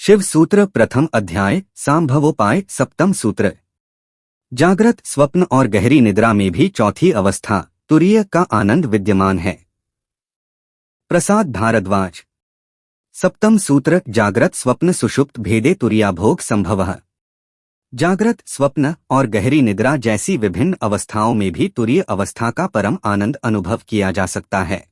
शिव सूत्र प्रथम अध्याय सांभवोपाय सप्तम सूत्र। जागृत, स्वप्न और गहरी निद्रा में भी चौथी अवस्था तुरीय का आनंद विद्यमान है। प्रसाद भारद्वाज। सप्तम सूत्र। जागृत स्वप्न सुषुप्त भेदे तुरीयाभोग संभवः। जागृत, स्वप्न और गहरी निद्रा जैसी विभिन्न अवस्थाओं में भी तुरीय अवस्था का परम आनंद अनुभव किया जा सकता है।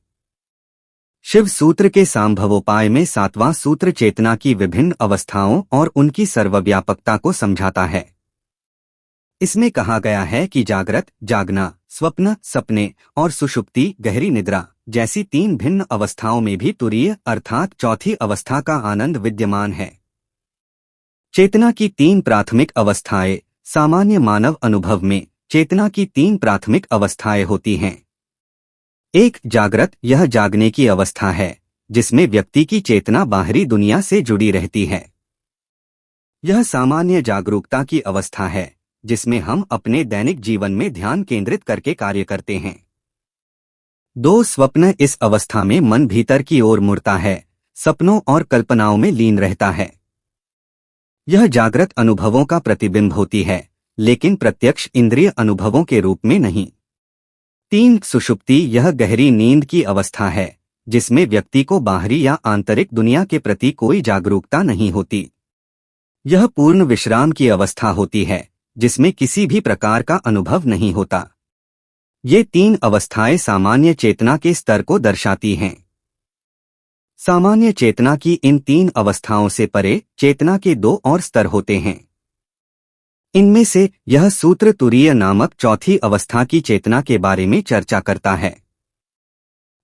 शिव सूत्र के सांभवोपाय में सातवां सूत्र चेतना की विभिन्न अवस्थाओं और उनकी सर्वव्यापकता को समझाता है। इसमें कहा गया है कि जागृत, जागना, स्वप्न, सपने और सुषुप्ति, गहरी निद्रा जैसी तीन भिन्न अवस्थाओं में भी तुरीय अर्थात चौथी अवस्था का आनंद विद्यमान है। चेतना की तीन प्राथमिक अवस्थाएं। सामान्य मानव अनुभव में चेतना की तीन प्राथमिक अवस्थाएं होती हैं। एक, जागृत, यह जागने की अवस्था है जिसमें व्यक्ति की चेतना बाहरी दुनिया से जुड़ी रहती है। यह सामान्य जागरूकता की अवस्था है जिसमें हम अपने दैनिक जीवन में ध्यान केंद्रित करके कार्य करते हैं। दो, स्वप्न, इस अवस्था में मन भीतर की ओर मुड़ता है, सपनों और कल्पनाओं में लीन रहता है। यह जागृत अनुभवों का प्रतिबिंब होती है लेकिन प्रत्यक्ष इंद्रिय अनुभवों के रूप में नहीं। तीन, सुषुप्ति, यह गहरी नींद की अवस्था है जिसमें व्यक्ति को बाहरी या आंतरिक दुनिया के प्रति कोई जागरूकता नहीं होती। यह पूर्ण विश्राम की अवस्था होती है जिसमें किसी भी प्रकार का अनुभव नहीं होता। ये तीन अवस्थाएं सामान्य चेतना के स्तर को दर्शाती हैं। सामान्य चेतना की इन तीन अवस्थाओं से परे चेतना के दो और स्तर होते हैं। इनमें से यह सूत्र तुरीय नामक चौथी अवस्था की चेतना के बारे में चर्चा करता है।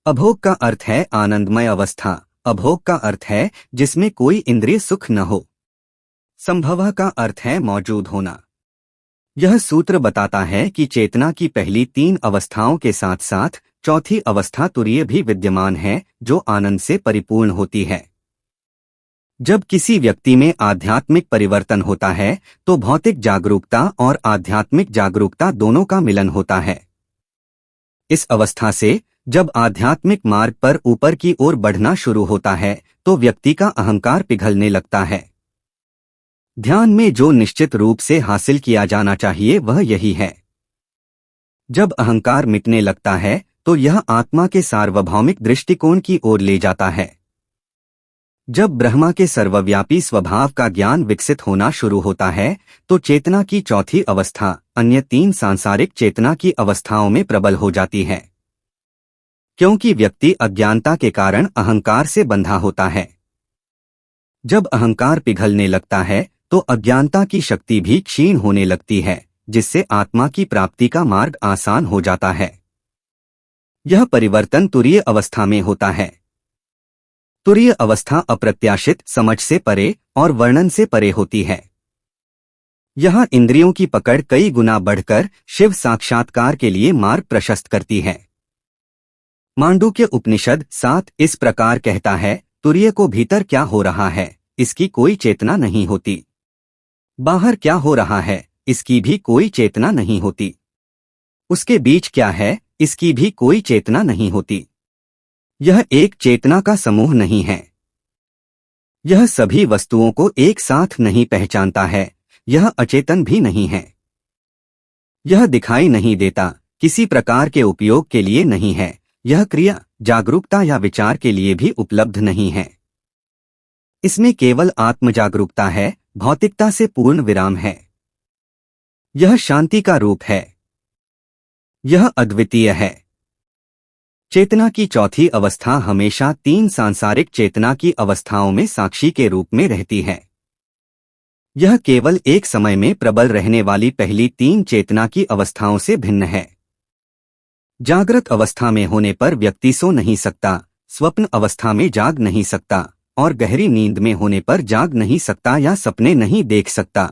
अभोग का अर्थ है आनंदमय अवस्था। अभोग का अर्थ है जिसमें कोई इंद्रिय सुख न हो। संभव का अर्थ है मौजूद होना। यह सूत्र बताता है कि चेतना की पहली तीन अवस्थाओं के साथ साथ चौथी अवस्था तुरीय भी विद्यमान है जो आनंद से परिपूर्ण होती है। जब किसी व्यक्ति में आध्यात्मिक परिवर्तन होता है तो भौतिक जागरूकता और आध्यात्मिक जागरूकता दोनों का मिलन होता है। इस अवस्था से जब आध्यात्मिक मार्ग पर ऊपर की ओर बढ़ना शुरू होता है तो व्यक्ति का अहंकार पिघलने लगता है। ध्यान में जो निश्चित रूप से हासिल किया जाना चाहिए वह यही है। जब अहंकार मिटने लगता है तो यह आत्मा के सार्वभौमिक दृष्टिकोण की ओर ले जाता है। जब ब्रह्मा के सर्वव्यापी स्वभाव का ज्ञान विकसित होना शुरू होता है तो चेतना की चौथी अवस्था अन्य तीन सांसारिक चेतना की अवस्थाओं में प्रबल हो जाती है, क्योंकि व्यक्ति अज्ञानता के कारण अहंकार से बंधा होता है। जब अहंकार पिघलने लगता है तो अज्ञानता की शक्ति भी क्षीण होने लगती है जिससे आत्मा की प्राप्ति का मार्ग आसान हो जाता है। यह परिवर्तन तुरीय अवस्था में होता है। तुरीय अवस्था अप्रत्याशित, समझ से परे और वर्णन से परे होती है। यहाँ इंद्रियों की पकड़ कई गुना बढ़कर शिव साक्षात्कार के लिए मार्ग प्रशस्त करती है। मांडुक्य उपनिषद 7 इस प्रकार कहता है, तुरीय को भीतर क्या हो रहा है इसकी कोई चेतना नहीं होती, बाहर क्या हो रहा है इसकी भी कोई चेतना नहीं होती, उसके बीच क्या है इसकी भी कोई चेतना नहीं होती। यह एक चेतना का समूह नहीं है। यह सभी वस्तुओं को एक साथ नहीं पहचानता है। यह अचेतन भी नहीं है। यह दिखाई नहीं देता, किसी प्रकार के उपयोग के लिए नहीं है। यह क्रिया, जागरूकता या विचार के लिए भी उपलब्ध नहीं है। इसमें केवल आत्मजागरूकता है, भौतिकता से पूर्ण विराम है। यह शांति का रूप है। यह अद्वितीय है। चेतना की चौथी अवस्था हमेशा तीन सांसारिक चेतना की अवस्थाओं में साक्षी के रूप में रहती है। यह केवल एक समय में प्रबल रहने वाली पहली तीन चेतना की अवस्थाओं से भिन्न है। जागृत अवस्था में होने पर व्यक्ति सो नहीं सकता, स्वप्न अवस्था में जाग नहीं सकता और गहरी नींद में होने पर जाग नहीं सकता या सपने नहीं देख सकता।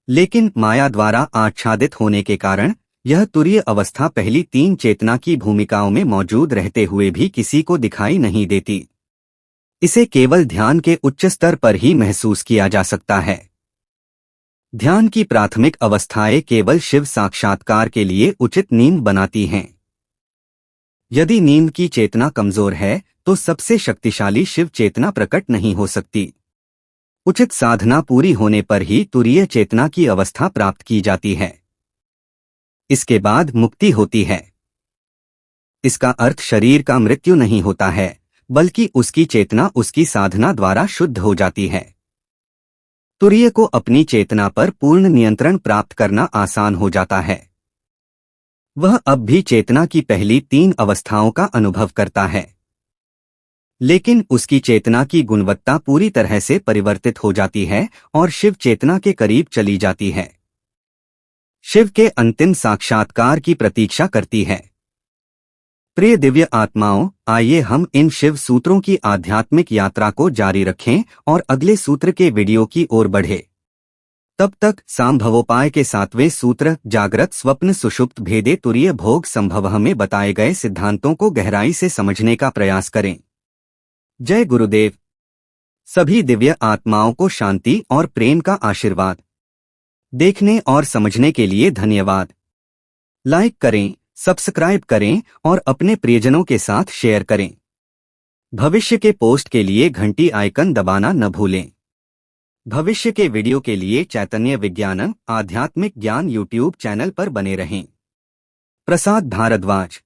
लेकिन माया द्वारा आच्छादित होने के कारण यह तुरीय अवस्था पहली तीन चेतना की भूमिकाओं में मौजूद रहते हुए भी किसी को दिखाई नहीं देती। इसे केवल ध्यान के उच्च स्तर पर ही महसूस किया जा सकता है। ध्यान की प्राथमिक अवस्थाएं केवल शिव साक्षात्कार के लिए उचित नींद बनाती हैं। यदि नींद की चेतना कमजोर है तो सबसे शक्तिशाली शिव चेतना प्रकट नहीं हो सकती। उचित साधना पूरी होने पर ही तुरीय चेतना की अवस्था प्राप्त की जाती है। इसके बाद मुक्ति होती है। इसका अर्थ शरीर का मृत्यु नहीं होता है, बल्कि उसकी चेतना उसकी साधना द्वारा शुद्ध हो जाती है। तुरीय को अपनी चेतना पर पूर्ण नियंत्रण प्राप्त करना आसान हो जाता है। वह अब भी चेतना की पहली 3 अवस्थाओं का अनुभव करता है, लेकिन उसकी चेतना की गुणवत्ता पूरी तरह से परिवर्तित हो जाती है और शिव चेतना के करीब चली जाती है। शिव के अंतिम साक्षात्कार की प्रतीक्षा करती है। प्रिय दिव्य आत्माओं, आइए हम इन शिव सूत्रों की आध्यात्मिक यात्रा को जारी रखें और अगले सूत्र के वीडियो की ओर बढ़े। तब तक सांभवोपाय के 7वें सूत्र जागृत स्वप्न सुषुप्त भेदे तुरीय भोग संभवः में बताए गए सिद्धांतों को गहराई से समझने का प्रयास करें। जय गुरुदेव। सभी दिव्य आत्माओं को शांति और प्रेम का आशीर्वाद। देखने और समझने के लिए धन्यवाद। लाइक करें, सब्सक्राइब करें और अपने प्रियजनों के साथ शेयर करें। भविष्य के पोस्ट के लिए घंटी आइकन दबाना न भूलें। भविष्य के वीडियो के लिए चैतन्य विज्ञान आध्यात्मिक ज्ञान यूट्यूब चैनल पर बने रहें। प्रसाद भारद्वाज।